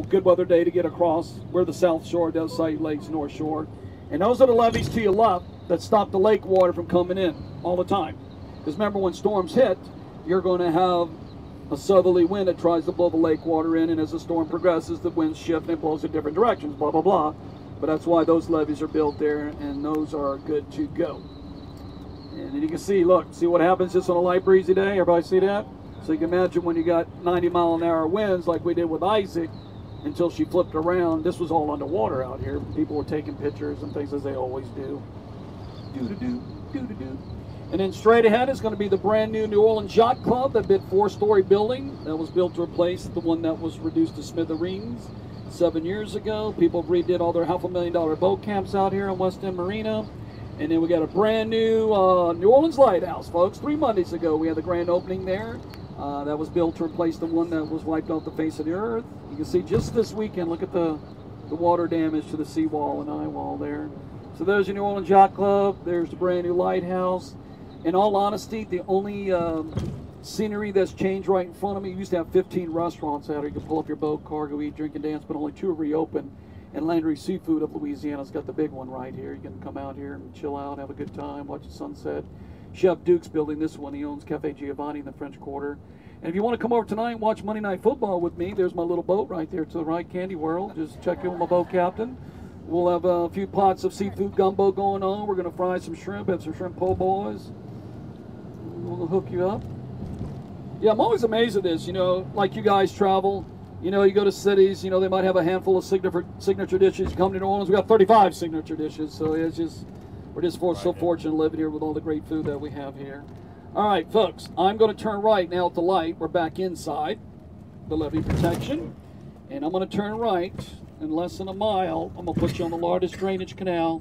good weather day to get across. We're the South Shore, does Sight Lakes, North Shore. And those are the levees to your left that stop the lake water from coming in all the time. Because remember, when storms hit, you're going to have a southerly wind that tries to blow the lake water in, and as the storm progresses, the winds shift and it blows in different directions, blah, blah, blah. But that's why those levees are built there, and those are good to go. And you can see, look, see what happens just on a light breezy day? Everybody see that? So you can imagine when you got 90-mile-an-hour winds like we did with Isaac until she flipped around. This was all underwater out here. People were taking pictures and things as they always do. Do-do-do, do-do-do. And then straight ahead is going to be the brand new New Orleans Yacht Club, that big 4-story building that was built to replace the one that was reduced to smithereens 7 years ago. People redid all their $500,000 boat camps out here on West End Marina. And then we got a brand new New Orleans Lighthouse, folks. 3 Mondays ago, we had the grand opening there. That was built to replace the one that was wiped off the face of the earth. You can see just this weekend, look at the water damage to the seawall and eye wall there. So there's your New Orleans Yacht Club. There's the brand new lighthouse. In all honesty, the only scenery that's changed right in front of me, you used to have 15 restaurants out here. You could pull up your boat, car, go eat, drink, and dance, but only 2 are reopened. And Landry Seafood of Louisiana's got the big one right here. You can come out here and chill out, have a good time, watch the sunset. Chef Duke's building this one. He owns Cafe Giovanni in the French Quarter. And if you want to come over tonight and watch Monday Night Football with me, there's my little boat right there to the right, Candy World. Just check in with my boat captain. We'll have a few pots of seafood gumbo going on. We're going to fry some shrimp, have some shrimp po' boys. We'll hook you up. Yeah, I'm always amazed at this. You know, like you guys travel. You know, you go to cities, you know, they might have a handful of signature dishes. You come to New Orleans, we got 35 signature dishes. So it's just, we're just so fortunate living here with all the great food that we have here. All right, folks, I'm going to turn right now at the light. We're back inside the levee protection. And I'm going to turn right in less than a mile. I'm going to put you on the largest drainage canal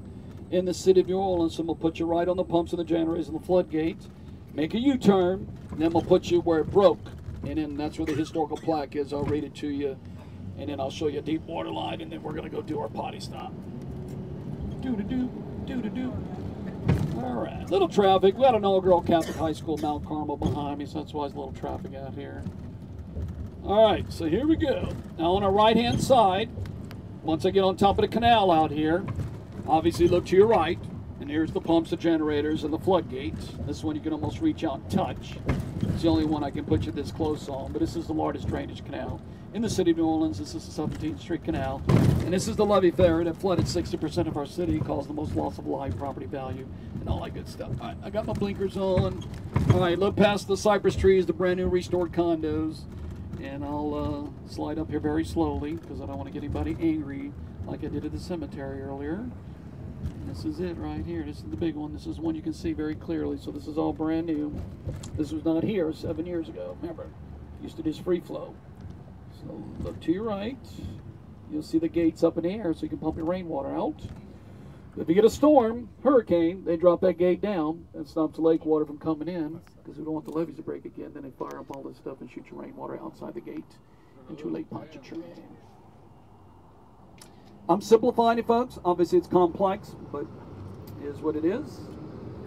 in the city of New Orleans. So I'm going to put you right on the pumps and the generators and the floodgates. Make a U-turn, and then we'll put you where it broke. And then that's where the historical plaque is. I'll read it to you, and then I'll show you a deep water line, and then we're going to go do our potty stop. Do-do-do, do-do-do. All right, little traffic. We got an all-girl Catholic high school, Mount Carmel, behind me, so that's why there's a little traffic out here. All right, so here we go. Now on our right-hand side, once I get on top of the canal out here, obviously look to your right, and here's the pumps, the generators, and the floodgates. This one you can almost reach out and touch. It's the only one I can put you this close on, but this is the largest drainage canal in the city of New Orleans. This is the 17th Street Canal, and this is the levee fair that flooded 60% of our city, caused the most loss of life, property value, and all that good stuff. All right, I got my blinkers on. All right, look past the cypress trees, the brand new restored condos, and I'll slide up here very slowly because I don't want to get anybody angry like I did at the cemetery earlier. This is it right here. This is the big one. This is one you can see very clearly. So this is all brand new. This was not here 7 years ago. Remember, used to just free flow. So look to your right. You'll see the gates up in the air so you can pump your rainwater out. If you get a storm, hurricane, they drop that gate down and stops the lake water from coming in because we don't want the levees to break again. Then they fire up all this stuff and shoot your rainwater outside the gate into Lake Pontchartrain. I'm simplifying it, folks. Obviously, it's complex, but it is what it is.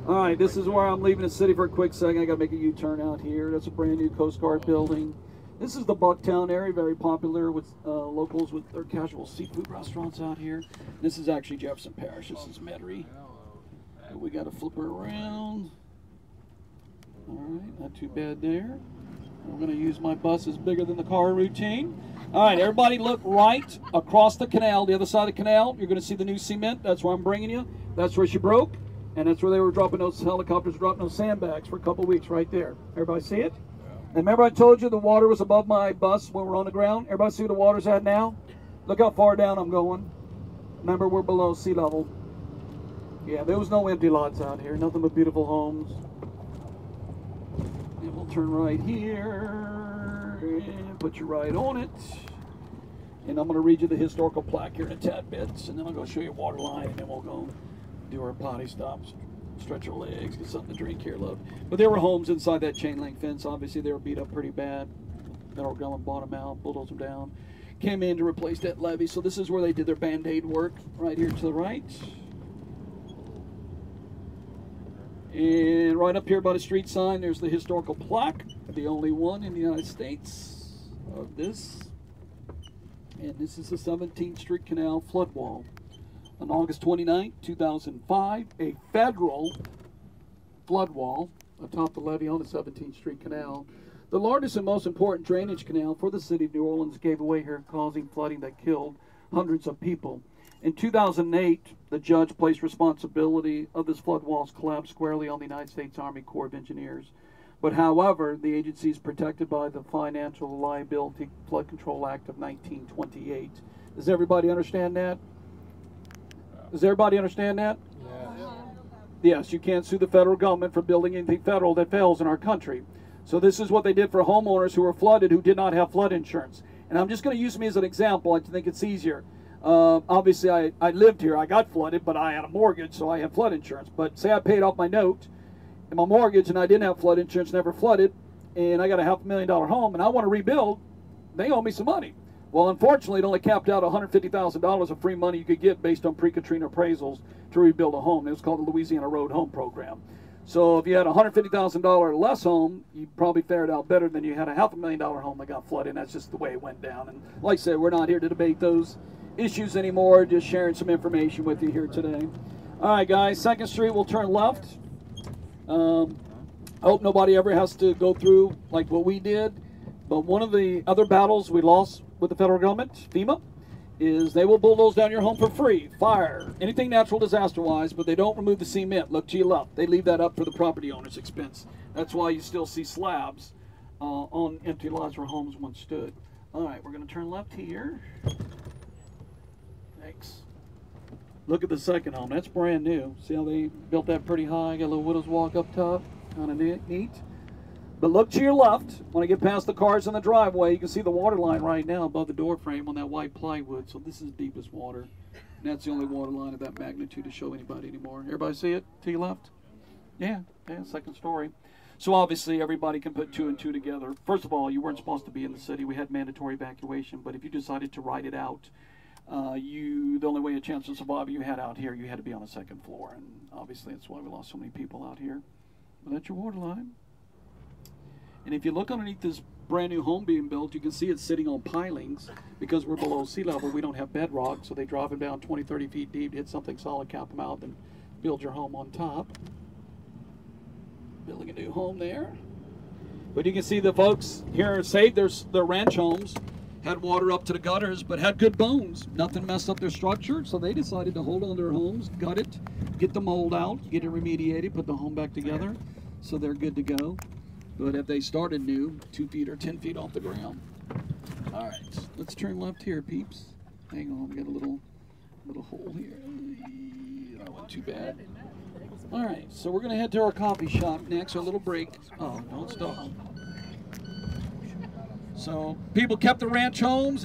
All right, this is where I'm leaving the city for a quick second. I got to make a U-turn out here. That's a brand new Coast Guard building. This is the Bucktown area, very popular with locals with their casual seafood restaurants out here. This is actually Jefferson Parish. This is Metairie. We got to flip her around. All right, not too bad there. We're going to use my bus is bigger than the car routine. All right, everybody look right across the canal, the other side of the canal. You're going to see the new cement. That's where I'm bringing you. That's where she broke, and that's where they were dropping those helicopters, dropping those sandbags for a couple weeks right there. Everybody see it? And remember I told you the water was above my bus when we're on the ground? Everybody see where the water's at now? Look how far down I'm going. Remember, we're below sea level. Yeah, there was no empty lots out here. Nothing but beautiful homes. And we'll turn right here and put you right on it. And I'm going to read you the historical plaque here in a tad bit. And then I'll go show you a water line, and then we'll go do our potty stops. Stretch our legs, get something to drink here, love. But there were homes inside that chain link fence. Obviously, they were beat up pretty bad. Federal government bought them out, bulldozed them down. Came in to replace that levee. So this is where they did their Band-Aid work, right here to the right. And right up here by the street sign, there's the historical plaque, the only one in the United States of this. And this is the 17th Street Canal flood wall. On August 29, 2005, a federal flood wall atop the levee on the 17th Street Canal, the largest and most important drainage canal for the city of New Orleans, gave way here, causing flooding that killed hundreds of people. In 2008, the judge placed responsibility of this flood wall's collapse squarely on the United States Army Corps of Engineers. But however, the agency is protected by the Financial Liability Flood Control Act of 1928. Does everybody understand that? Does everybody understand that? Yeah. Yes, you can't sue the federal government for building anything federal that fails in our country. So this is what they did for homeowners who were flooded who did not have flood insurance. And I'm just going to use me as an example. I think it's easier. Obviously, I lived here. I got flooded, but I had a mortgage, so I had flood insurance. But say I paid off my note and my mortgage, and I didn't have flood insurance, never flooded, and I got a $500,000 home, and I want to rebuild, they owe me some money. Well, unfortunately, it only capped out $150,000 of free money you could get based on pre-Katrina appraisals to rebuild a home. It was called the Louisiana Road Home Program. So if you had a $150,000 less home, you probably fared out better than you had a $500,000 home that got flooded, and that's just the way it went down. And like I said, we're not here to debate those issues anymore, just sharing some information with you here today. All right, guys, 2nd Street, we'll turn left. I hope nobody ever has to go through like what we did, but one of the other battles we lost with the federal government, FEMA, is they will bulldoze down your home for free, fire, anything natural disaster-wise, but they don't remove the cement. Look to your left. They leave that up for the property owner's expense. That's why you still see slabs on empty lots where homes once stood. All right, we're going to turn left here. Thanks. Look at the second home. That's brand new. See how they built that pretty high? Got a little widow's walk up top. Kind of neat. But look to your left. When I get past the cars in the driveway, you can see the water line right now above the door frame on that white plywood. So this is deepest water. And that's the only water line of that magnitude to show anybody anymore. Everybody see it to your left? Yeah, 2nd story. So obviously everybody can put 2 and 2 together. First of all, you weren't supposed to be in the city. We had mandatory evacuation. But if you decided to ride it out, the only way a chance to survive you had out here, you had to be on the 2nd floor, and obviously that's why we lost so many people out here. But that's your water line. And if you look underneath this brand new home being built, you can see it's sitting on pilings. Because we're below sea level, we don't have bedrock, so they drop it down 20, 30 feet deep to hit something solid, cap them out, and build your home on top. Building a new home there. But you can see the folks here saved their ranch homes. Had water up to the gutters, but had good bones. Nothing messed up their structure, so they decided to hold on to their homes, gut it, get the mold out, get it remediated, put the home back together, so they're good to go. But if they started new, 2 feet or 10 feet off the ground. All right, let's turn left here, peeps. Hang on, we got a little hole here. That wasn't too bad. All right, so we're gonna head to our coffee shop next, our little break. Oh, don't stop. So people kept the ranch homes.